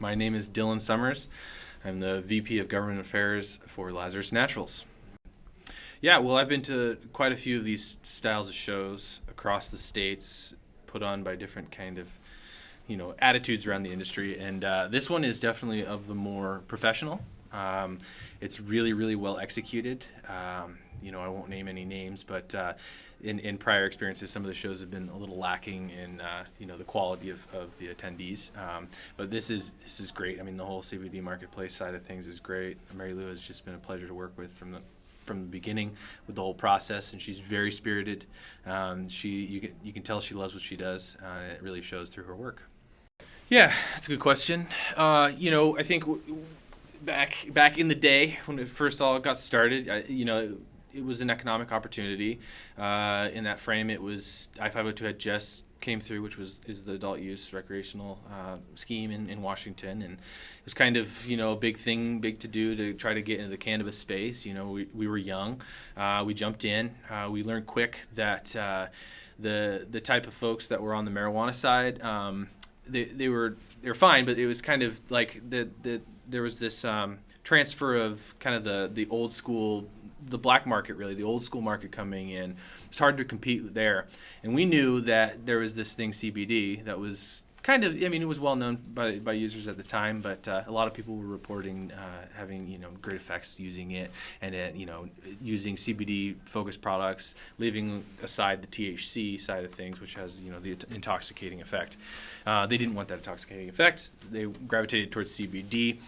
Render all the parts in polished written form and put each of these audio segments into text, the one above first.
My name is Dylan Summers. I'm the VP of Government Affairs for Lazarus Naturals. Yeah, well, I've been to quite a few of these styles of shows across the states, put on by different kind of, attitudes around the industry. And this one is definitely of the more professional. It's really, really well executed. I won't name any names, but in prior experiences, some of the shows have been a little lacking in the quality of the attendees. But this is great. I mean, the whole CBD marketplace side of things is great. Mary Lou has just been a pleasure to work with from the beginning with the whole process, and she's very spirited. You can tell she loves what she does. It really shows through her work. Yeah, that's a good question. I think back in the day when it first all got started, it was an economic opportunity. In that frame, it was I-502 had just came through, which is the adult use recreational scheme in Washington, and it was kind of a big to do to try to get into the cannabis space. We were young, we jumped in, we learned quick that the type of folks that were on the marijuana side, they were fine, but it was kind of like there was this transfer of kind of the old school, the black market, really the old school market coming in. It's hard to compete there, and we knew that there was this thing CBD that was kind of, it was well known by users at the time, but a lot of people were reporting having great effects using it, and using CBD focused products, leaving aside the THC side of things, which has the intoxicating effect. They didn't want that intoxicating effect. They gravitated towards CBD.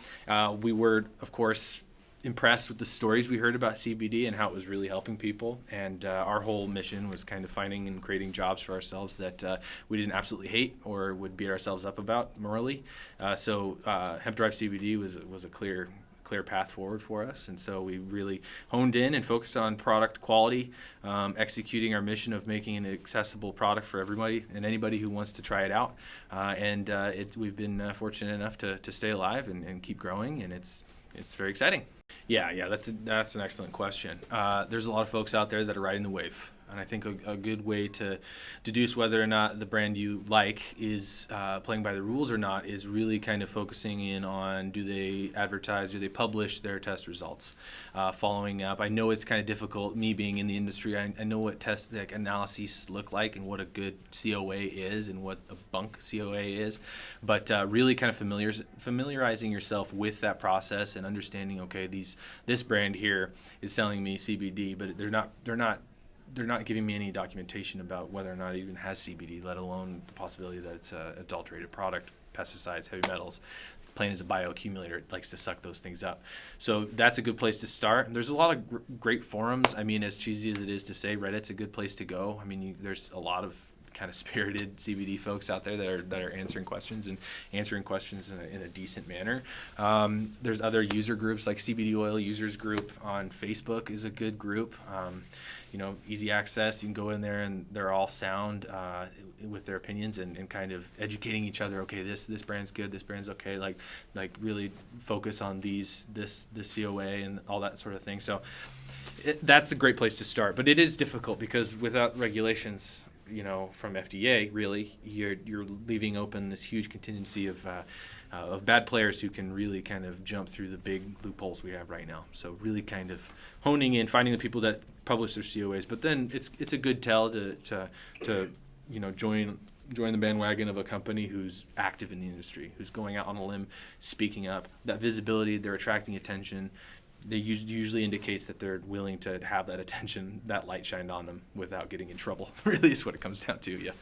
We were, of course, impressed with the stories we heard about CBD and how it was really helping people, and our whole mission was kind of finding and creating jobs for ourselves that we didn't absolutely hate or would beat ourselves up about morally. So hemp derived CBD was a clear path forward for us, and so we really honed in and focused on product quality, executing our mission of making an accessible product for everybody and anybody who wants to try it out. We've been fortunate enough to stay alive and keep growing, and it's very exciting. Yeah, that's an excellent question. There's a lot of folks out there that are riding the wave, and I think a good way to deduce whether or not the brand you like is playing by the rules or not is really kind of focusing in on, do they advertise, do they publish their test results, following up. I know it's kind of difficult, me being in the industry, I know what test analyses look like and what a good COA is and what a bunk COA is, but really kind of familiarizing yourself with that process and understanding, okay, this brand here is selling me CBD, but they're not giving me any documentation about whether or not it even has CBD, let alone the possibility that it's an adulterated product, pesticides, heavy metals. Plain as a bioaccumulator, it likes to suck those things up. So that's a good place to start. There's a lot of great forums. As cheesy as it is to say, Reddit's a good place to go. There's a lot of kind of spirited CBD folks out there that are answering questions in a decent manner. There's other user groups like CBD Oil Users Group on Facebook is a good group. Easy access. You can go in there and they're all sound with their opinions and kind of educating each other. Okay, this brand's good. This brand's okay. Like really focus on the COA and all that sort of thing. So that's the great place to start. But it is difficult because without regulations, from FDA, really, you're leaving open this huge contingency of bad players who can really kind of jump through the big loopholes we have right now. So really kind of honing in, finding the people that publish their COAs. But then it's a good tell to join the bandwagon of a company who's active in the industry, who's going out on a limb, speaking up. That visibility, they're attracting attention. They usually indicates that they're willing to have that attention, that light shined on them without getting in trouble. Really is what it comes down to, yeah.